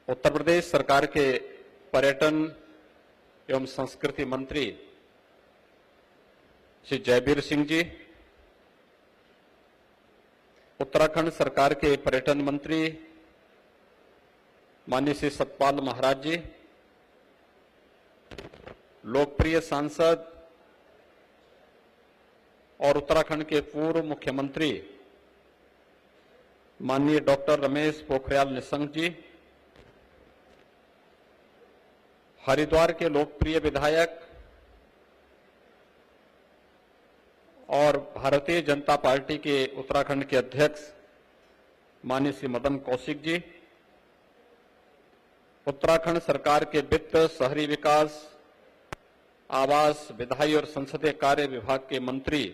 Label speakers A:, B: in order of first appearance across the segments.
A: उत्तर प्रदेश सरकार के पर्यटन एवं संस्कृति मंत्री श्री जयवीर सिंह जी, उत्तराखंड सरकार के पर्यटन मंत्री माननीय श्री सतपाल महाराज जी, लोकप्रिय सांसद और उत्तराखंड के पूर्व मुख्यमंत्री माननीय डॉक्टर रमेश पोखरियाल निशंक जी, हरिद्वार के लोकप्रिय विधायक और भारतीय जनता पार्टी के उत्तराखंड के अध्यक्ष माननीय श्री मदन कौशिक जी, उत्तराखंड सरकार के वित्त, शहरी विकास, आवास, विधायी और संसदीय कार्य विभाग के मंत्री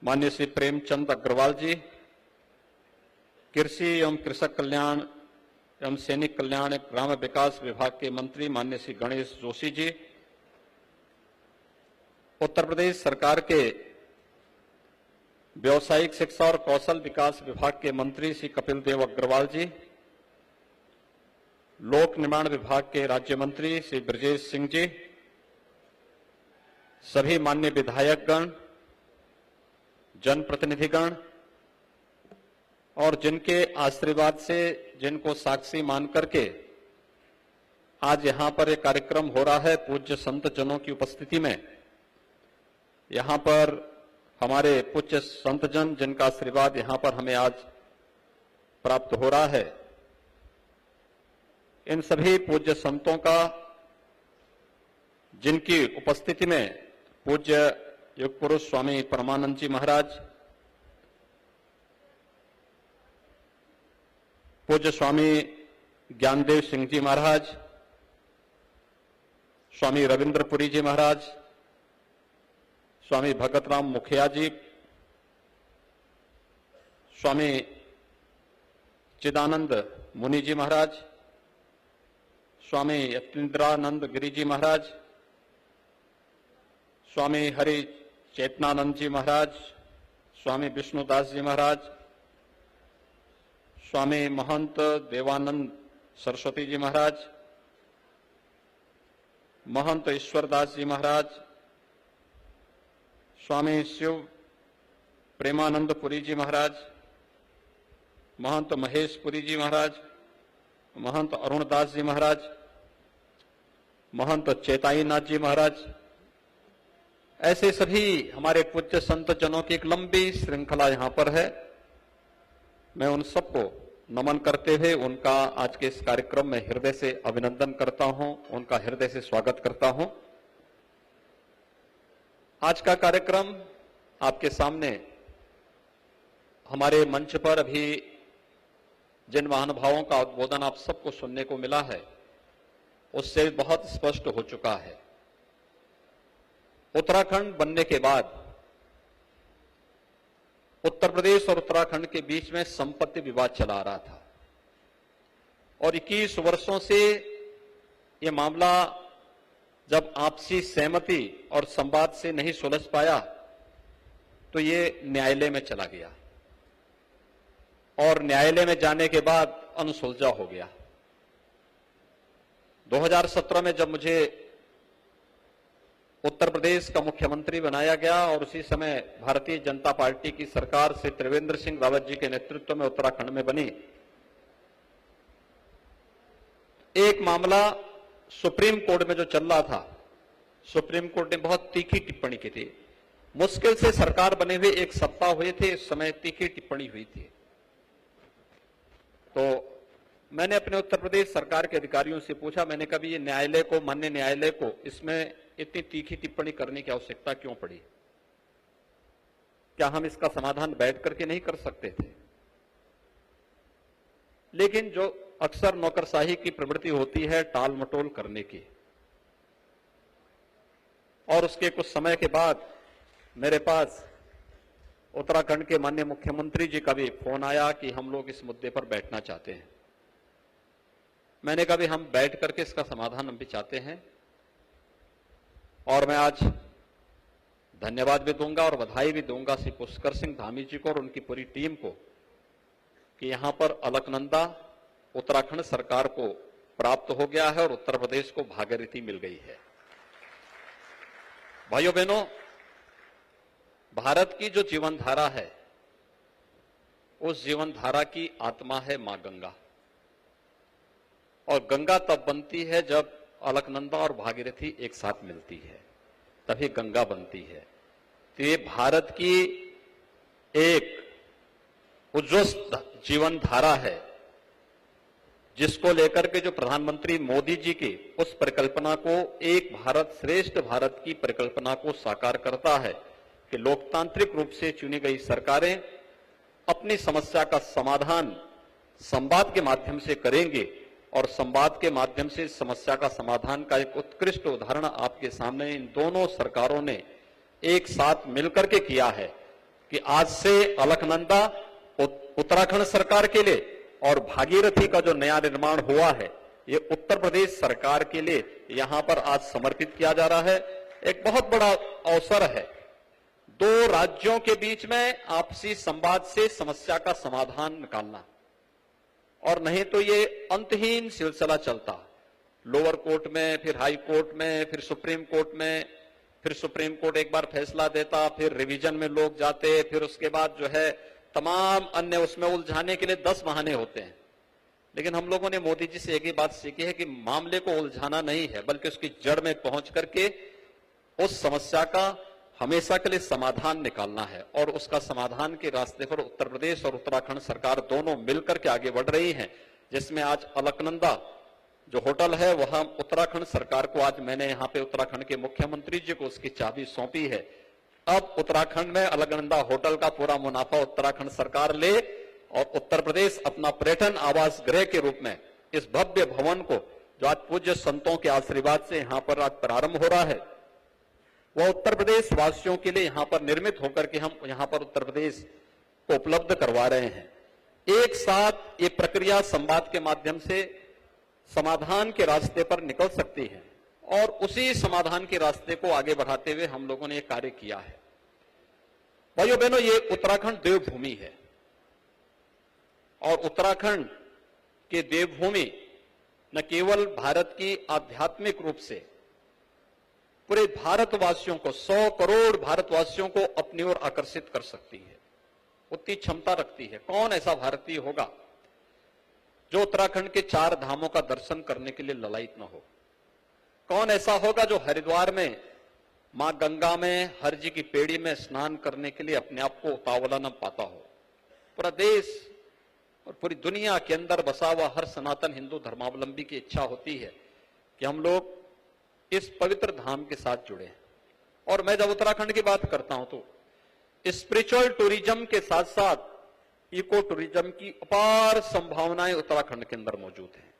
A: माननीय श्री प्रेमचंद अग्रवाल जी, कृषि एवं कृषक कल्याण एवं सैनिक कल्याण ग्राम विकास विभाग के मंत्री माननीय श्री गणेश जोशी जी, उत्तर प्रदेश सरकार के व्यावसायिक शिक्षा और कौशल विकास विभाग के मंत्री श्री कपिल देव अग्रवाल जी, लोक निर्माण विभाग के राज्य मंत्री श्री ब्रजेश सिंह जी, सभी माननीय विधायकगण, जनप्रतिनिधिगण और जिनके आशीर्वाद से, जिनको साक्षी मान करके आज यहां पर एक कार्यक्रम हो रहा है पूज्य संत जनों की उपस्थिति में। यहां पर हमारे पूज्य संत जन, जिनका आशीर्वाद यहां पर हमें आज प्राप्त हो रहा है, इन सभी पूज्य संतों का, जिनकी उपस्थिति में पूज्य युग पुरुष स्वामी परमानंद जी महाराज, पूज्य स्वामी ज्ञानदेव सिंह जी महाराज, स्वामी रविंद्रपुरी जी महाराज, स्वामी भगतराम मुखिया जी, स्वामी चिदानंद मुनि जी महाराज, स्वामी यतीन्द्रानंद गिरी जी महाराज, स्वामी हरि चेतनानंद जी महाराज, स्वामी विष्णुदास जी महाराज, स्वामी महंत देवानंद सरस्वती जी महाराज, महंत ईश्वरदास जी महाराज, स्वामी शिव प्रेमानंद पुरी जी महाराज, महंत महेश पुरी जी महाराज, महंत अरुणदास जी महाराज, महंत चेताईनाथ जी महाराज, ऐसे सभी हमारे पूज्य संत जनों की एक लंबी श्रृंखला यहां पर है। मैं उन सबको नमन करते हुए उनका आज के इस कार्यक्रम में हृदय से अभिनंदन करता हूं, उनका हृदय से स्वागत करता हूं। आज का कार्यक्रम आपके सामने हमारे मंच पर अभी जिन महानुभावों का उद्बोधन आप सबको सुनने को मिला है, उससे बहुत स्पष्ट हो चुका है। उत्तराखंड बनने के बाद उत्तर प्रदेश और उत्तराखंड के बीच में संपत्ति विवाद चला आ रहा था और 21 वर्षों से यह मामला जब आपसी सहमति और संवाद से नहीं सुलझ पाया तो ये न्यायालय में चला गया और न्यायालय में जाने के बाद अनसुलझा हो गया। 2017 में जब मुझे उत्तर प्रदेश का मुख्यमंत्री बनाया गया और उसी समय भारतीय जनता पार्टी की सरकार से त्रिवेंद्र सिंह रावत जी के नेतृत्व में उत्तराखंड में बनी, एक मामला सुप्रीम कोर्ट में जो चल रहा था, सुप्रीम कोर्ट ने बहुत तीखी टिप्पणी की थी। मुश्किल से सरकार बने हुए एक सप्ताह हुए थे, इस समय तीखी टिप्पणी हुई थी। तो मैंने अपने उत्तर प्रदेश सरकार के अधिकारियों से पूछा, मैंने कभी ये न्यायालय को, माननीय न्यायालय को इसमें इतनी तीखी टिप्पणी करने की आवश्यकता क्यों पड़ी? क्या हम इसका समाधान बैठ करके नहीं कर सकते थे? लेकिन जो अक्सर नौकरशाही की प्रवृत्ति होती है टाल मटोल करने की, और उसके कुछ समय के बाद मेरे पास उत्तराखंड के माननीय मुख्यमंत्री जी का भी फोन आया कि हम लोग इस मुद्दे पर बैठना चाहते हैं। मैंने कहा भी हम बैठ करके इसका समाधान हम भी चाहते हैं और मैं आज धन्यवाद भी दूंगा और बधाई भी दूंगा श्री पुष्कर सिंह धामी जी को और उनकी पूरी टीम को कि यहां पर अलकनंदा उत्तराखंड सरकार को प्राप्त हो गया है और उत्तर प्रदेश को भागीरथी मिल गई है। भाइयों बहनों, भारत की जो जीवन धारा है, उस जीवन धारा की आत्मा है मां गंगा। और गंगा तब बनती है जब अलकनंदा और भागीरथी एक साथ मिलती है, तभी गंगा बनती है। तो ये भारत की एक उज्ज्वल जीवन धारा है, जिसको लेकर के जो प्रधानमंत्री मोदी जी की उस परिकल्पना को, एक भारत श्रेष्ठ भारत की परिकल्पना को साकार करता है कि लोकतांत्रिक रूप से चुनी गई सरकारें अपनी समस्या का समाधान संवाद के माध्यम से करेंगे और संवाद के माध्यम से समस्या का समाधान का एक उत्कृष्ट उदाहरण आपके सामने इन दोनों सरकारों ने एक साथ मिलकर के किया है कि आज से अलकनंदा उत्तराखंड सरकार के लिए और भागीरथी का जो नया निर्माण हुआ है, ये उत्तर प्रदेश सरकार के लिए यहां पर आज समर्पित किया जा रहा है। एक बहुत बड़ा अवसर है दो राज्यों के बीच में आपसी संवाद से समस्या का समाधान निकालना, और नहीं तो ये अंतहीन सिलसिला चलता, लोअर कोर्ट में, फिर हाई कोर्ट में, फिर सुप्रीम कोर्ट में, फिर सुप्रीम कोर्ट एक बार फैसला देता, फिर रिवीजन में लोग जाते, फिर उसके बाद जो है तमाम अन्य उसमें उलझाने के लिए 10 बहाने होते हैं। लेकिन हम लोगों ने मोदी जी से एक ही बात सीखी है कि मामले को उलझाना नहीं है, बल्कि उसकी जड़ में पहुंच करके उस समस्या का हमेशा के लिए समाधान निकालना है। और उसका समाधान के रास्ते पर उत्तर प्रदेश और उत्तराखंड सरकार दोनों मिलकर के आगे बढ़ रही हैं, जिसमें आज अलकनंदा जो होटल है वह उत्तराखंड सरकार को, आज मैंने यहाँ पे उत्तराखंड के मुख्यमंत्री जी को उसकी चाबी सौंपी है। अब उत्तराखंड में अलकनंदा होटल का पूरा मुनाफा उत्तराखंड सरकार ले और उत्तर प्रदेश अपना पर्यटन आवास गृह के रूप में इस भव्य भवन को, जो आज पूज्य संतों के आशीर्वाद से यहाँ पर आज प्रारंभ हो रहा है, वह उत्तर प्रदेश वासियों के लिए यहाँ पर निर्मित होकर के हम यहाँ पर उत्तर प्रदेश को उपलब्ध करवा रहे हैं। एक साथ ये प्रक्रिया संवाद के माध्यम से समाधान के रास्ते पर निकल सकती है और उसी समाधान के रास्ते को आगे बढ़ाते हुए हम लोगों ने ये कार्य किया है। भाइयों बहनों, ये उत्तराखंड देवभूमि है और उत्तराखंड के देवभूमि न केवल भारत की आध्यात्मिक रूप से पूरे भारतवासियों को, 100 करोड़ भारतवासियों को अपनी ओर आकर्षित कर सकती है, उतनी क्षमता रखती है। कौन ऐसा भारतीय होगा जो उत्तराखंड के 4 धामों का दर्शन करने के लिए ललायित न हो? कौन ऐसा होगा जो हरिद्वार में मां गंगा में हर जी की पेड़ी में स्नान करने के लिए अपने आप को उतावला न पाता हो? पूरा देश और पूरी दुनिया के अंदर बसा हुआ हर सनातन हिंदू धर्मावलंबी की इच्छा होती है कि हम लोग इस पवित्र धाम के साथ जुड़े। और मैं जब उत्तराखंड की बात करता हूं तो स्पिरिचुअल टूरिज्म के साथ साथ इको टूरिज्म की अपार संभावनाएं उत्तराखंड के अंदर मौजूद हैं।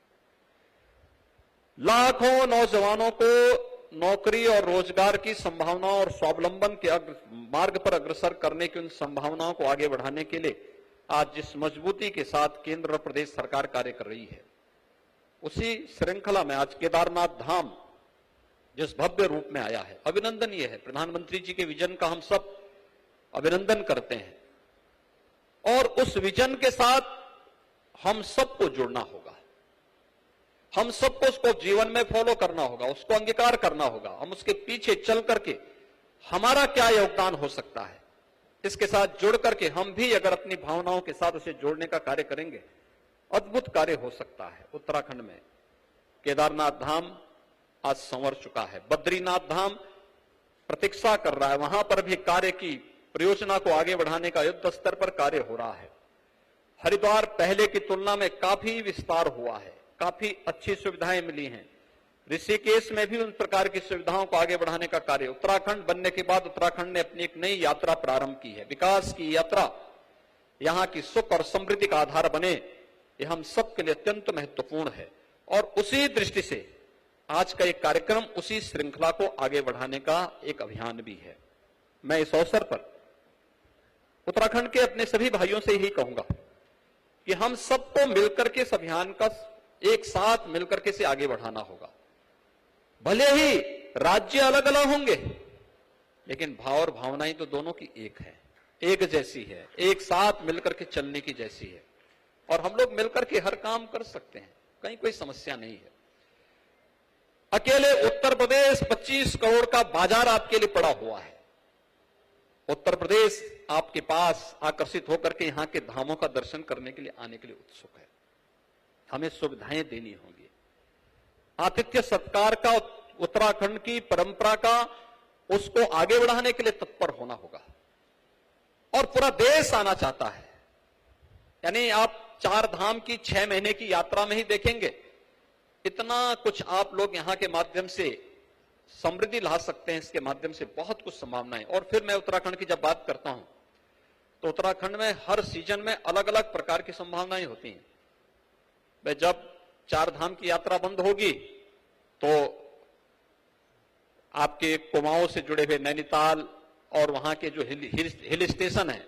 A: लाखों नौजवानों को नौकरी और रोजगार की संभावनाओं और स्वावलंबन के मार्ग पर अग्रसर करने की उन संभावनाओं को आगे बढ़ाने के लिए आज जिस मजबूती के साथ केंद्र और प्रदेश सरकार कार्य कर रही है, उसी श्रृंखला में आज केदारनाथ धाम जिस भव्य रूप में आया है, अभिनंदनीय है। प्रधानमंत्री जी के विजन का हम सब अभिनंदन करते हैं और उस विजन के साथ हम सबको जुड़ना होगा, हम सबको उसको जीवन में फॉलो करना होगा, उसको अंगीकार करना होगा। हम उसके पीछे चल करके हमारा क्या योगदान हो सकता है, इसके साथ जुड़ करके हम भी अगर अपनी भावनाओं के साथ उसे जोड़ने का कार्य करेंगे, अद्भुत कार्य हो सकता है। उत्तराखंड में केदारनाथ धाम आज संवर चुका है, बद्रीनाथ धाम प्रतीक्षा कर रहा है, वहां पर भी कार्य की परियोजना को आगे बढ़ाने का युद्ध स्तर पर कार्य हो रहा है। हरिद्वार पहले की तुलना में काफी विस्तार हुआ है, काफी अच्छी सुविधाएं मिली हैं। ऋषिकेश में भी उन प्रकार की सुविधाओं को आगे बढ़ाने का कार्य, उत्तराखंड बनने के बाद उत्तराखंड ने अपनी एक नई यात्रा प्रारंभ की है, विकास की यात्रा। यहां की सुख और समृद्धि का आधार बने, यह हम सबके लिए अत्यंत महत्वपूर्ण है। और उसी दृष्टि से आज का एक कार्यक्रम उसी श्रृंखला को आगे बढ़ाने का एक अभियान भी है। मैं इस अवसर पर उत्तराखंड के अपने सभी भाइयों से यही कहूंगा कि हम सबको मिलकर के इस अभियान का एक साथ मिलकर के इसे आगे बढ़ाना होगा। भले ही राज्य अलग अलग होंगे, लेकिन भाव और भावनाएं तो दोनों की एक है, एक जैसी है, एक साथ मिलकर के चलने की जैसी है। और हम लोग मिलकर के हर काम कर सकते हैं, कहीं कोई समस्या नहीं है। अकेले उत्तर प्रदेश 25 करोड़ का बाजार आपके लिए पड़ा हुआ है। उत्तर प्रदेश आपके पास आकर्षित होकर के यहां के धामों का दर्शन करने के लिए आने के लिए उत्सुक है। हमें सुविधाएं देनी होंगी। आतिथ्य सत्कार का, उत्तराखंड की परंपरा का, उसको आगे बढ़ाने के लिए तत्पर होना होगा। और पूरा देश आना चाहता है। यानी आप 4 धाम की 6 महीने की यात्रा में ही देखेंगे इतना कुछ आप लोग यहां के माध्यम से समृद्धि ला सकते हैं। इसके माध्यम से बहुत कुछ संभावनाएं। और फिर मैं उत्तराखंड की जब बात करता हूं तो उत्तराखंड में हर सीजन में अलग अलग प्रकार की संभावनाएं होती हैं। मैं जब 4 धाम की यात्रा बंद होगी तो आपके कुमाऊं से जुड़े हुए नैनीताल और वहां के जो हिल स्टेशन है,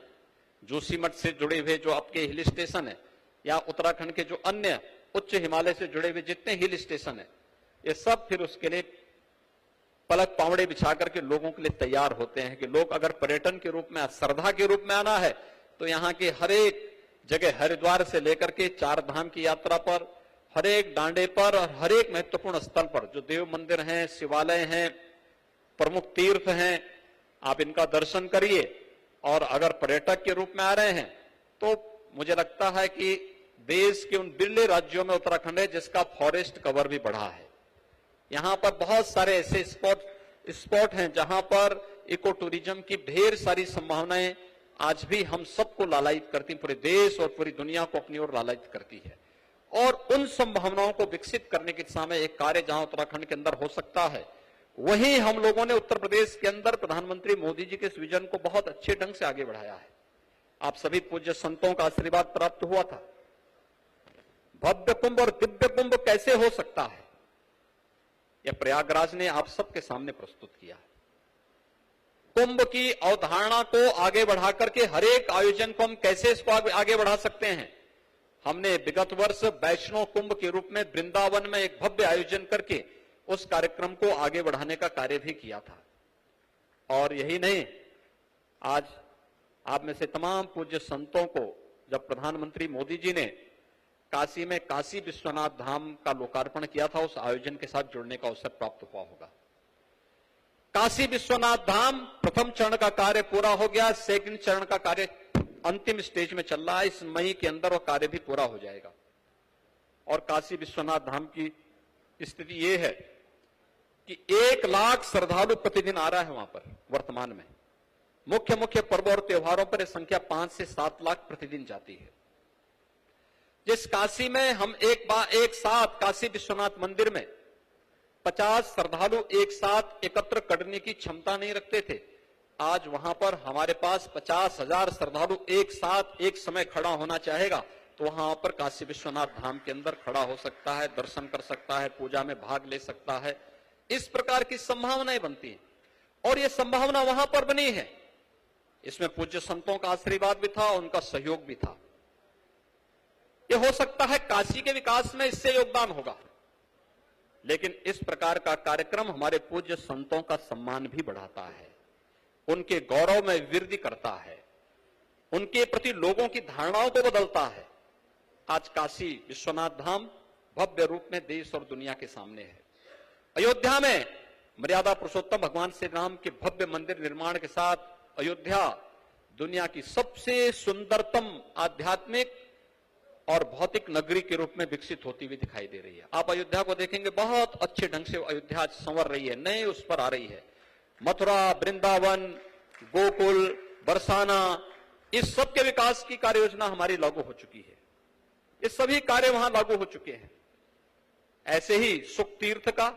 A: जोशीमठ से जुड़े हुए जो आपके हिल स्टेशन है, या उत्तराखंड के जो अन्य उच्च हिमालय से जुड़े हुए जितने हिल स्टेशन है, ये सब फिर उसके लिए पलक पावड़े बिछा करके लोगों के लिए तैयार होते हैं कि लोग अगर पर्यटन के रूप में, श्रद्धा के रूप में आना है तो यहाँ के हर एक जगह, हरिद्वार से लेकर के 4 धाम की यात्रा पर, हर एक डांडे पर और हर एक महत्वपूर्ण स्थल पर जो देव मंदिर हैं, शिवालय हैं, प्रमुख तीर्थ हैं, आप इनका दर्शन करिए। और अगर पर्यटक के रूप में आ रहे हैं तो मुझे लगता है कि देश के उन बिरले राज्यों में उत्तराखंड है जिसका फॉरेस्ट कवर भी बढ़ा है। यहां पर बहुत सारे ऐसे स्पॉट हैं जहां पर इको टूरिज्म की ढेर सारी संभावनाएं आज भी हम सबको लालायित करती, पूरे देश और पूरी दुनिया को अपनी ओर लालायित करती है। और उन संभावनाओं को विकसित करने की दिशा में एक कार्य जहां उत्तराखंड के अंदर हो सकता है, वहीं हम लोगों ने उत्तर प्रदेश के अंदर प्रधानमंत्री मोदी जी के इस विजन को बहुत अच्छे ढंग से आगे बढ़ाया है। आप सभी पूज्य संतों का आशीर्वाद प्राप्त हुआ था। भव्य कुंभ और दिव्य कुंभ कैसे हो सकता है, यह प्रयागराज ने आप सबके सामने प्रस्तुत किया है। कुंभ की अवधारणा को आगे बढ़ा करके हर एक आयोजन को हम कैसे इसको आगे बढ़ा सकते हैं। हमने विगत वर्ष वैष्णो कुंभ के रूप में वृंदावन में एक भव्य आयोजन करके उस कार्यक्रम को आगे बढ़ाने का कार्य भी किया था। और यही नहीं, आज आप में से तमाम पूज्य संतों को जब प्रधानमंत्री मोदी जी ने काशी में काशी विश्वनाथ धाम का लोकार्पण किया था, उस आयोजन के साथ जुड़ने का अवसर प्राप्त हुआ होगा। काशी विश्वनाथ धाम प्रथम चरण का कार्य पूरा हो गया, सेकंड चरण का कार्य अंतिम स्टेज में चल रहा है। इस मई के अंदर वो कार्य भी पूरा हो जाएगा। और काशी विश्वनाथ धाम की स्थिति ये है कि 1 लाख श्रद्धालु प्रतिदिन आ रहा है वहां पर। वर्तमान में मुख्य मुख्य पर्वों और त्योहारों पर यह संख्या 5 से 7 लाख प्रतिदिन जाती है। जिस काशी में हम एक साथ काशी विश्वनाथ मंदिर में 50 श्रद्धालु एक साथ एकत्र करने की क्षमता नहीं रखते थे, आज वहां पर हमारे पास 50,000 श्रद्धालु एक साथ एक समय खड़ा होना चाहेगा तो वहां पर काशी विश्वनाथ धाम के अंदर खड़ा हो सकता है, दर्शन कर सकता है, पूजा में भाग ले सकता है। इस प्रकार की संभावनाएं बनती हैं और ये संभावना वहां पर बनी है। इसमें पूज्य संतों का आशीर्वाद भी था, उनका सहयोग भी था। ये हो सकता है काशी के विकास में इससे योगदान होगा, लेकिन इस प्रकार का कार्यक्रम हमारे पूज्य संतों का सम्मान भी बढ़ाता है, उनके गौरव में वृद्धि करता है, उनके प्रति लोगों की धारणाओं को बदलता है। आज काशी विश्वनाथ धाम भव्य रूप में देश और दुनिया के सामने है। अयोध्या में मर्यादा पुरुषोत्तम भगवान श्री राम के भव्य मंदिर निर्माण के साथ अयोध्या दुनिया की सबसे सुंदरतम आध्यात्मिक और भौतिक नगरी के रूप में विकसित होती हुई दिखाई दे रही है। आप अयोध्या को देखेंगे, बहुत अच्छे ढंग से अयोध्या संवर रही है, नए उस पर आ रही है। मथुरा, वृंदावन, गोकुल, बरसाना, इस सब के विकास की कार्य योजना हमारी लागू हो चुकी है। ये सभी कार्य वहां लागू हो चुके हैं। ऐसे ही सुख तीर्थ का,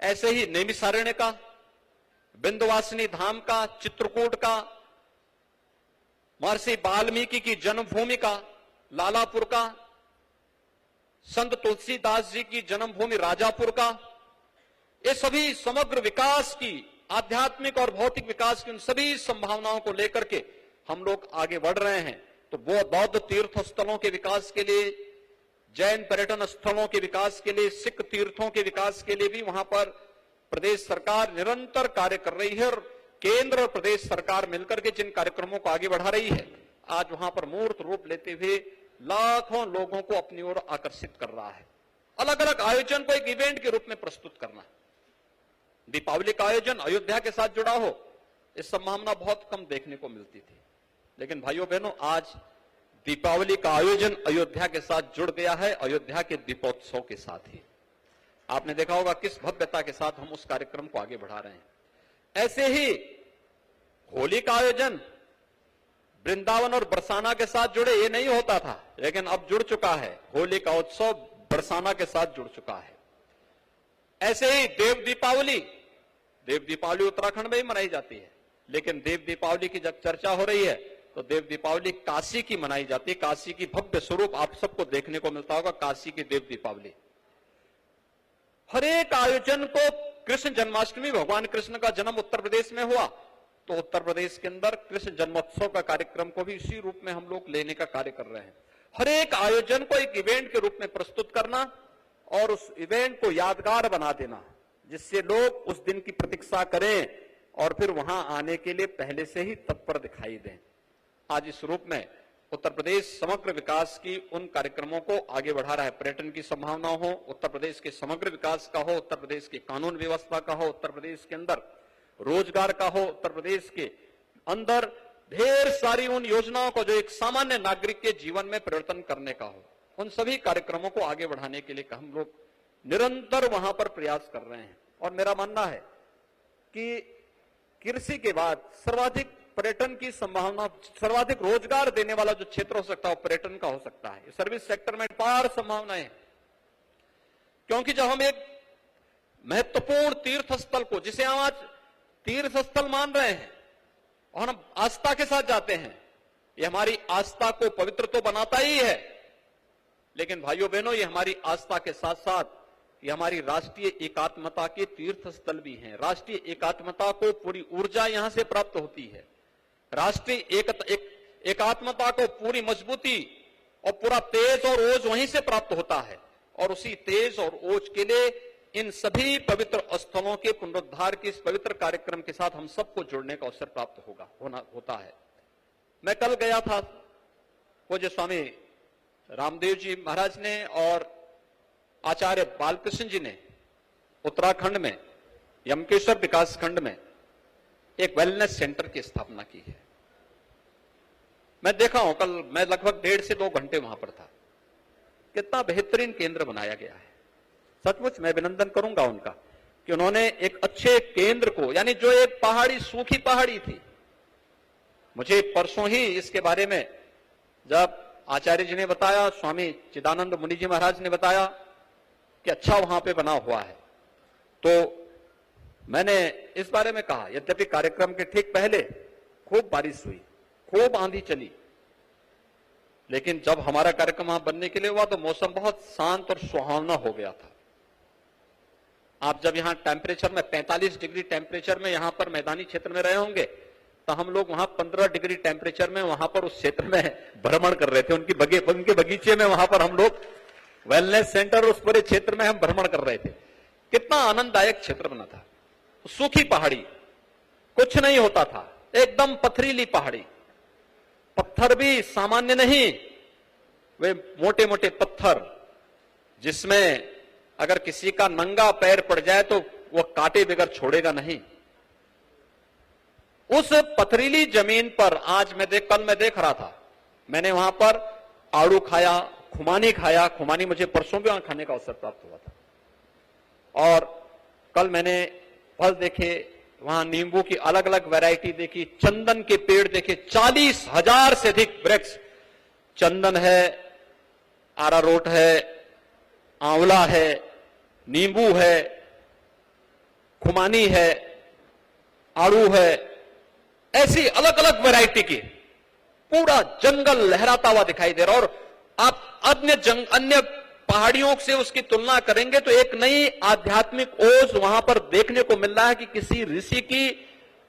A: ऐसे ही नैमिषारण्य का, विंध्यवासिनी धाम का, चित्रकूट का, महर्षि वाल्मीकि की जन्मभूमि का, लालापुर का, संत तुलसीदास जी की जन्मभूमि राजापुर का, ये सभी समग्र विकास की, आध्यात्मिक और भौतिक विकास की उन सभी संभावनाओं को लेकर के हम लोग आगे बढ़ रहे हैं। तो वो बौद्ध तीर्थ स्थलों के विकास के लिए, जैन पर्यटन स्थलों के विकास के लिए, सिख तीर्थों के विकास के लिए भी वहां पर प्रदेश सरकार निरंतर कार्य कर रही है। और केंद्र और प्रदेश सरकार मिलकर के जिन कार्यक्रमों को आगे बढ़ा रही है, आज वहां पर मूर्त रूप लेते हुए लाखों लोगों को अपनी ओर आकर्षित कर रहा है। अलग अलग आयोजन को एक इवेंट के रूप में प्रस्तुत करना। दीपावली का आयोजन अयोध्या के साथ जुड़ा हो, इस संभावना बहुत कम देखने को मिलती थी, लेकिन भाइयों बहनों आज दीपावली का आयोजन अयोध्या के साथ जुड़ गया है, अयोध्या के दीपोत्सव के साथ ही। आपने देखा होगा किस भव्यता के साथ हम उस कार्यक्रम को आगे बढ़ा रहे हैं। ऐसे ही होली का आयोजन वृंदावन और बरसाना के साथ जुड़े, ये नहीं होता था, लेकिन अब जुड़ चुका है। होली का उत्सव बरसाना के साथ जुड़ चुका है। ऐसे ही देव दीपावली उत्तराखंड में ही मनाई जाती है, लेकिन देव दीपावली की जब चर्चा हो रही है तो देव दीपावली काशी की मनाई जाती है। काशी की भव्य स्वरूप आप सबको देखने को मिलता होगा, काशी की देव दीपावली। हर एक आयोजन को, कृष्ण जन्माष्टमी, भगवान कृष्ण का जन्म उत्तर प्रदेश में हुआ, तो उत्तर प्रदेश के अंदर कृष्ण जन्मोत्सव का कार्यक्रम को भी इसी रूप में हम लोग लेने का कार्य कर रहे हैं। हर एक आयोजन को एक इवेंट के रूप में प्रस्तुत करना और उस इवेंट को यादगार बना देना, जिससे लोग उस दिन की प्रतीक्षा करें और फिर वहां आने के लिए पहले से ही तत्पर दिखाई दें। आज इस रूप में उत्तर प्रदेश समग्र विकास की उन कार्यक्रमों को आगे बढ़ा रहा है। पर्यटन की संभावना हो, उत्तर प्रदेश के समग्र विकास का हो, उत्तर प्रदेश की कानून व्यवस्था का हो, उत्तर प्रदेश के अंदर रोजगार का हो, उत्तर प्रदेश के अंदर ढेर सारी उन योजनाओं को जो एक सामान्य नागरिक के जीवन में परिवर्तन करने का हो, उन सभी कार्यक्रमों को आगे बढ़ाने के लिए हम लोग निरंतर वहां पर प्रयास कर रहे हैं। और मेरा मानना है कि कृषि के बाद सर्वाधिक पर्यटन की संभावना, सर्वाधिक रोजगार देने वाला जो क्षेत्र हो सकता है वो पर्यटन का हो सकता है। सर्विस सेक्टर में अपार संभावनाएं, क्योंकि जब हम एक महत्वपूर्ण तीर्थ स्थल को, जिसे हम आज तीर्थ स्थल मान रहे हैं और हम आस्था के साथ जाते हैं, ये हमारी आस्था को पवित्र तो बनाता ही है, लेकिन भाइयों बहनों ये हमारी आस्था के साथ साथ ये हमारी राष्ट्रीय एकात्मता के तीर्थ स्थल भी हैं। राष्ट्रीय एकात्मता को पूरी ऊर्जा यहां से प्राप्त होती है। राष्ट्रीय एकात्मता को पूरी मजबूती और पूरा तेज और ओज वहीं से प्राप्त होता है, और उसी तेज और ओज के लिए इन सभी पवित्र स्थलों के पुनरुद्धार के इस पवित्र कार्यक्रम के साथ हम सबको जुड़ने का अवसर प्राप्त होता है। मैं कल गया था, पूज्य स्वामी रामदेव जी महाराज ने और आचार्य बालकृष्ण जी ने उत्तराखंड में यमकेश्वर विकास खंड में एक वेलनेस सेंटर की स्थापना की है। मैं देखा हूं, कल मैं लगभग 1.5 से 2 घंटे वहां पर था। कितना बेहतरीन केंद्र बनाया गया है। सचमुच मैं अभिनंदन करूंगा उनका कि उन्होंने एक अच्छे केंद्र को, यानी जो एक पहाड़ी, सूखी पहाड़ी थी, मुझे परसों ही इसके बारे में जब आचार्य जी ने बताया, स्वामी चिदानंद मुनि जी महाराज ने बताया कि अच्छा वहां पे बना हुआ है, तो मैंने इस बारे में कहा। यद्यपि कार्यक्रम के ठीक पहले खूब बारिश हुई, खूब आंधी चली, लेकिन जब हमारा कार्यक्रम वहां बनने के लिए हुआ तो मौसम बहुत शांत और सुहावना हो गया था। आप जब यहां टेम्परेचर में 45 डिग्री टेम्परेचर में यहां पर मैदानी क्षेत्र में रहे होंगे, तो हम लोग वहां 15 डिग्री टेम्परेचर में वहां पर उस क्षेत्र में भ्रमण कर रहे थे। उनके बगीचे में वहां पर हम लोग वेलनेस सेंटर, उस पूरे क्षेत्र में हम भ्रमण कर रहे थे। कितना आनंददायक क्षेत्र बना था। सूखी पहाड़ी, कुछ नहीं होता था, एकदम पथरीली पहाड़ी, पत्थर भी सामान्य नहीं, वे मोटे मोटे पत्थर, जिसमें अगर किसी का नंगा पैर पड़ जाए तो वह कांटे बगैर छोड़ेगा नहीं। उस पथरीली जमीन पर आज कल मैं देख रहा था, मैंने वहां पर आड़ू खाया, खुमानी खाया। खुमानी मुझे परसों भी वहां खाने का अवसर प्राप्त हुआ था। और कल मैंने फल देखे, वहां नींबू की अलग अलग वैरायटी देखी, चंदन के पेड़ देखे, 40,000 से अधिक वृक्ष, चंदन है, आरारोट है, आंवला है, नींबू है, खुमानी है, आड़ू है, ऐसी अलग अलग वैरायटी की पूरा जंगल लहराता हुआ दिखाई दे रहा। और आप अन्य पहाड़ियों से उसकी तुलना करेंगे तो एक नई आध्यात्मिक ओज वहां पर देखने को मिल रहा है कि किसी ऋषि की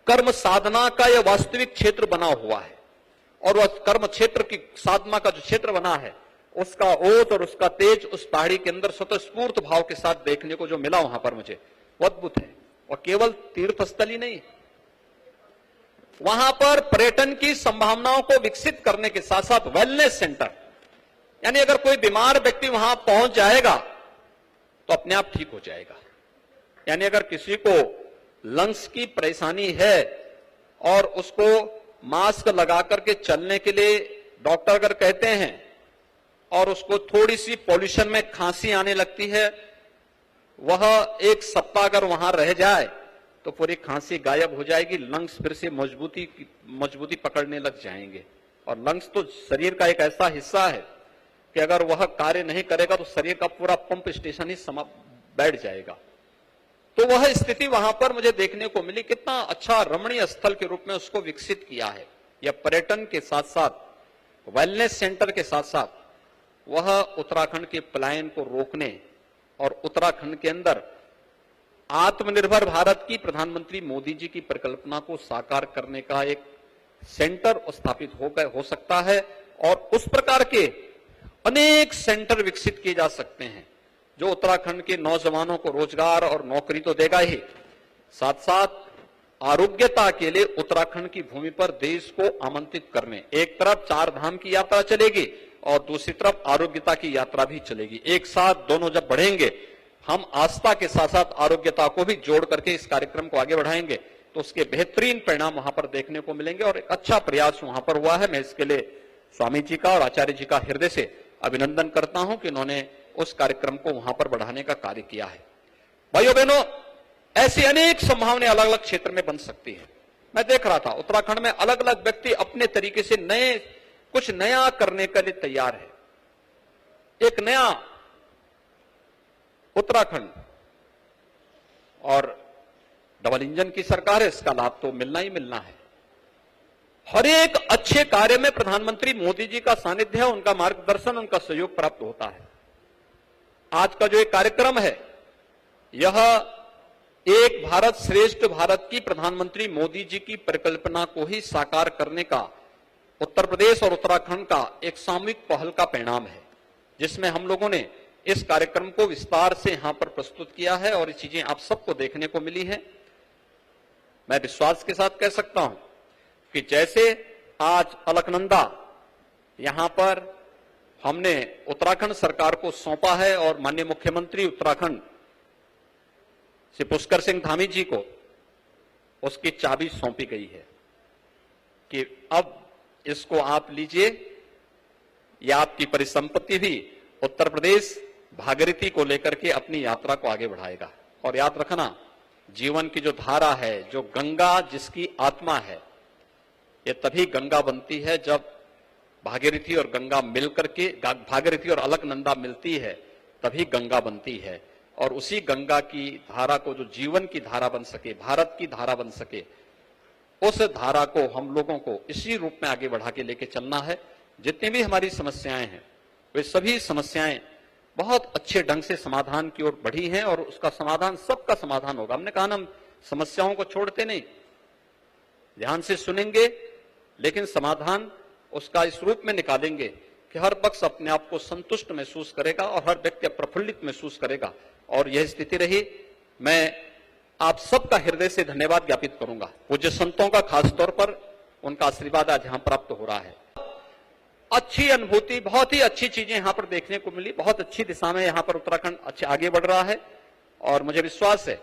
A: कर्म साधना का यह वास्तविक क्षेत्र बना हुआ है। और वह कर्म क्षेत्र की साधना का जो क्षेत्र बना है, उसका ओज और उसका तेज उस पहाड़ी के अंदर स्वतःस्फूर्त भाव के साथ देखने को जो मिला वहां पर मुझे, वो अद्भुत है। और केवल तीर्थ स्थल ही नहीं, वहां पर पर्यटन की संभावनाओं को विकसित करने के साथ साथ वेलनेस सेंटर, यानी अगर कोई बीमार व्यक्ति वहां पहुंच जाएगा तो अपने आप ठीक हो जाएगा। यानी अगर किसी को लंग्स की परेशानी है और उसको मास्क लगा करके चलने के लिए डॉक्टर अगर कहते हैं और उसको थोड़ी सी पॉल्यूशन में खांसी आने लगती है, वह एक सप्ताह अगर वहां रह जाए तो पूरी खांसी गायब हो जाएगी, लंग्स फिर से मजबूती पकड़ने लग जाएंगे। और लंग्स तो शरीर का एक ऐसा हिस्सा है कि अगर वह कार्य नहीं करेगा तो शरीर का पूरा पंप स्टेशन ही बैठ जाएगा। तो वह स्थिति वहां पर मुझे देखने को मिली। कितना अच्छा रमणीय स्थल के रूप में उसको विकसित किया है। यह पर्यटन के साथ साथ वेलनेस सेंटर के साथ साथ वह उत्तराखंड के पलायन को रोकने और उत्तराखंड के अंदर आत्मनिर्भर भारत की प्रधानमंत्री मोदी जी की परिकल्पना को साकार करने का एक सेंटर स्थापित हो सकता है। और उस प्रकार के अनेक सेंटर विकसित किए जा सकते हैं जो उत्तराखंड के नौजवानों को रोजगार और नौकरी तो देगा ही, साथ साथ आरोग्यता के लिए उत्तराखंड की भूमि पर देश को आमंत्रित करने, एक तरफ 4 धाम की यात्रा चलेगी और दूसरी तरफ आरोग्यता की यात्रा भी चलेगी। एक साथ दोनों जब बढ़ेंगे, हम आस्था के साथ साथ आरोग्यता को भी जोड़ करके इस कार्यक्रम को आगे बढ़ाएंगे तो उसके बेहतरीन परिणाम वहां पर देखने को मिलेंगे। और एक अच्छा प्रयास वहां पर हुआ है। मैं इसके लिए स्वामी जी का और आचार्य जी का हृदय से अभिनंदन करता हूं कि उन्होंने उस कार्यक्रम को वहां पर बढ़ाने का कार्य किया है। भाइयों बहनों, ऐसी अनेक संभावनाएं अलग अलग क्षेत्र में बन सकती है। मैं देख रहा था उत्तराखंड में अलग अलग व्यक्ति अपने तरीके से कुछ नया करने के लिए तैयार है। एक नया उत्तराखंड और डबल इंजन की सरकार है, इसका लाभ तो मिलना ही मिलना है। हर एक अच्छे कार्य में प्रधानमंत्री मोदी जी का सानिध्य है, उनका मार्गदर्शन, उनका सहयोग प्राप्त होता है। आज का जो एक कार्यक्रम है, यह एक भारत श्रेष्ठ भारत की प्रधानमंत्री मोदी जी की परिकल्पना को ही साकार करने का उत्तर प्रदेश और उत्तराखंड का एक सामूहिक पहल का परिणाम है, जिसमें हम लोगों ने इस कार्यक्रम को विस्तार से यहां पर प्रस्तुत किया है और ये चीजें आप सबको देखने को मिली है। मैं विश्वास के साथ कह सकता हूं कि जैसे आज अलकनंदा यहां पर हमने उत्तराखंड सरकार को सौंपा है और माननीय मुख्यमंत्री उत्तराखंड श्री पुष्कर सिंह धामी जी को उसकी चाबी सौंपी गई है कि अब इसको आप लीजिए, यह आपकी परिसंपत्ति भी। उत्तर प्रदेश भागीरथी को लेकर के अपनी यात्रा को आगे बढ़ाएगा। और याद रखना, जीवन की जो धारा है, जो गंगा जिसकी आत्मा है, ये तभी गंगा बनती है जब भागीरथी और गंगा मिलकर के, भागीरथी और अलकनंदा मिलती है, तभी गंगा बनती है। और उसी गंगा की धारा को जो जीवन की धारा बन सके, भारत की धारा बन सके, उस धारा को हम लोगों को इसी रूप में आगे बढ़ा के लेके चलना है। जितनी भी हमारी समस्याएं हैं, वे सभी समस्याएं बहुत अच्छे ढंग से समाधान की ओर बढ़ी हैं और उसका समाधान, सबका समाधान होगा। हमने कहा ना, हम समस्याओं को छोड़ते नहीं, ध्यान से सुनेंगे, लेकिन समाधान उसका इस रूप में निकालेंगे कि हर पक्ष अपने आप को संतुष्ट महसूस करेगा और हर व्यक्ति प्रफुल्लित महसूस करेगा। और यह स्थिति रही। मैं आप सबका हृदय से धन्यवाद ज्ञापित करूंगा। पूज्य संतों का खास तौर पर उनका आशीर्वाद आज यहां प्राप्त हो रहा है। अच्छी अनुभूति, बहुत ही अच्छी चीजें यहां पर देखने को मिली। बहुत अच्छी दिशा में यहां पर उत्तराखंड अच्छे आगे बढ़ रहा है और मुझे विश्वास है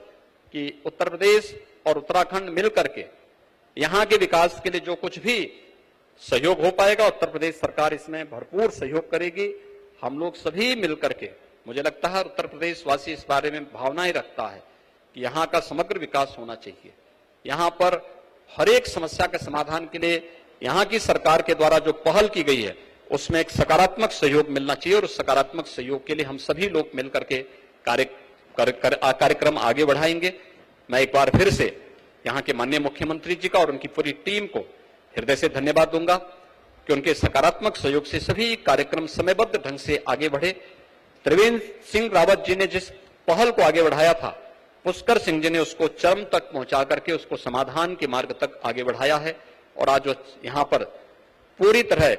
A: कि उत्तर प्रदेश और उत्तराखंड मिलकर के यहां के विकास के लिए जो कुछ भी सहयोग हो पाएगा, उत्तर प्रदेश सरकार इसमें भरपूर सहयोग करेगी। हम लोग सभी मिलकर के, मुझे लगता है उत्तर प्रदेश वासी इस बारे में भावनाएं रखता है कि यहां का समग्र विकास होना चाहिए। यहां पर हर एक समस्या के समाधान के लिए यहां की सरकार के द्वारा जो पहल की गई है, उसमें एक सकारात्मक सहयोग मिलना चाहिए और उस सकारात्मक सहयोग के लिए हम सभी लोग मिलकर के कार्यक्रम आगे बढ़ाएंगे। मैं एक बार फिर से यहां के माननीय मुख्यमंत्री जी का और उनकी पूरी टीम को हृदय से धन्यवाद दूंगा कि उनके सकारात्मक सहयोग से सभी कार्यक्रम समयबद्ध ढंग से आगे बढ़े। त्रिवेंद्र सिंह रावत जी ने जिस पहल को आगे बढ़ाया था, पुष्कर सिंह जी ने उसको चरम तक पहुंचा करके उसको समाधान के मार्ग तक आगे बढ़ाया है और आज यहां पर पूरी तरह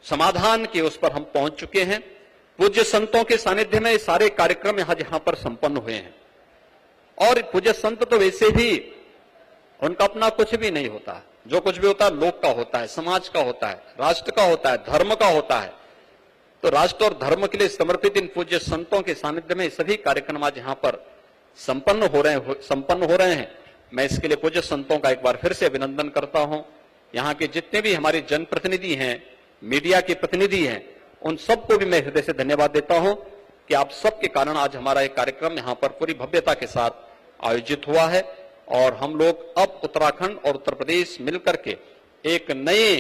A: समाधान के उस पर हम पहुंच चुके हैं। पूज्य संतों के सानिध्य में सारे कार्यक्रम आज यहां पर संपन्न हुए हैं। और पूज्य संत तो वैसे भी उनका अपना कुछ भी नहीं होता, जो कुछ भी होता है लोक का होता है, समाज का होता है, राष्ट्र का होता है, धर्म का होता है। तो राष्ट्र और धर्म के लिए समर्पित इन पूज्य संतों के सानिध्य में सभी कार्यक्रम आज यहाँ पर संपन्न हो रहे हैं। मैं इसके लिए पूज्य संतों का एक बार फिर से अभिनंदन करता हूं। यहाँ के जितने भी हमारे जनप्रतिनिधि हैं, मीडिया के प्रतिनिधि हैं, उन सबको भी मैं हृदय से धन्यवाद देता हूं कि आप सबके कारण आज हमारा एक कार्यक्रम यहाँ पर पूरी भव्यता के साथ आयोजित हुआ है और हम लोग अब उत्तराखंड और उत्तर प्रदेश मिलकर के एक नए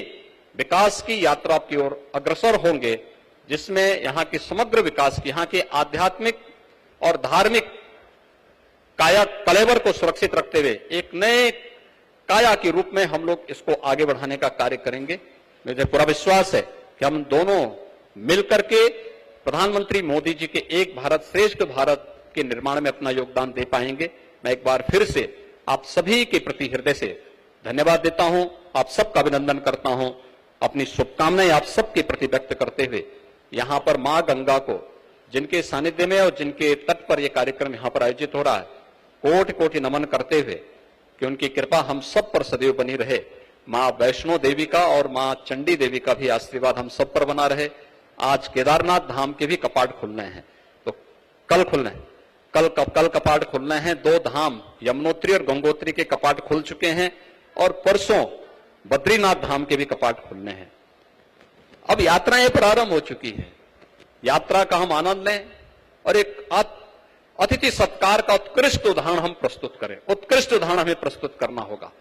A: विकास की यात्रा की ओर अग्रसर होंगे, जिसमें यहाँ के समग्र विकास की, यहाँ के आध्यात्मिक और धार्मिक काया कलेवर को सुरक्षित रखते हुए एक नए काया के रूप में हम लोग इसको आगे बढ़ाने का कार्य करेंगे। मुझे पूरा विश्वास है कि हम दोनों मिलकर के प्रधानमंत्री मोदी जी के एक भारत श्रेष्ठ भारत के निर्माण में अपना योगदान दे पाएंगे। मैं एक बार फिर से आप सभी के प्रति हृदय से धन्यवाद देता हूं, आप सबका अभिनंदन करता हूं, अपनी शुभकामनाएं आप सबके प्रति व्यक्त करते हुए यहां पर मां गंगा को, जिनके सानिध्य में और जिनके तट पर यह कार्यक्रम यहां पर आयोजित हो रहा है, कोटि कोटि नमन करते हुए कि उनकी कृपा हम सब पर सदैव बनी रहे। मां वैष्णो देवी का और मां चंडी देवी का भी आशीर्वाद हम सब पर बना रहे। आज केदारनाथ धाम के भी कपाट खुलने हैं, तो कल खुलने हैं, कल कपाट खुलने हैं। 2 धाम यमुनोत्री और गंगोत्री के कपाट खुल चुके हैं और परसों बद्रीनाथ धाम के भी कपाट खुलने हैं। अब यात्राएं प्रारंभ हो चुकी है, यात्रा का हम आनंद लें और एक अतिथि सत्कार का उत्कृष्ट उदाहरण हम प्रस्तुत करें। उत्कृष्ट उदाहरण हमें प्रस्तुत करना होगा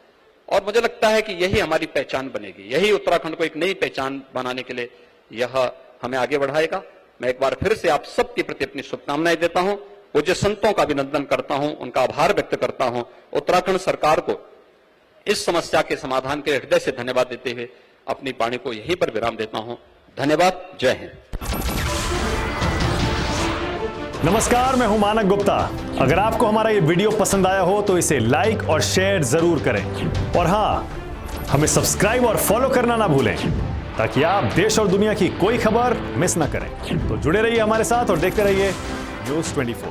A: और मुझे लगता है कि यही हमारी पहचान बनेगी, यही उत्तराखंड को एक नई पहचान बनाने के लिए यह हमें आगे बढ़ाएगा। मैं एक बार फिर से आप सबके प्रति अपनी शुभकामनाएं देता हूं, पूज्य संतों का अभिनंदन करता हूं, उनका आभार व्यक्त करता हूं। उत्तराखंड सरकार को इस समस्या के समाधान के हृदय से धन्यवाद देते हुए अपनी वाणी को यहीं पर विराम देता हूं। धन्यवाद, जय हिंद।
B: नमस्कार, मैं हूं मानक गुप्ता। अगर आपको हमारा ये वीडियो पसंद आया हो तो इसे लाइक और शेयर जरूर करें और हां, हमें सब्सक्राइब और फॉलो करना ना भूलें ताकि आप देश और दुनिया की कोई खबर मिस ना करें। तो जुड़े रहिए हमारे साथ और देखते रहिए न्यूज़ 24।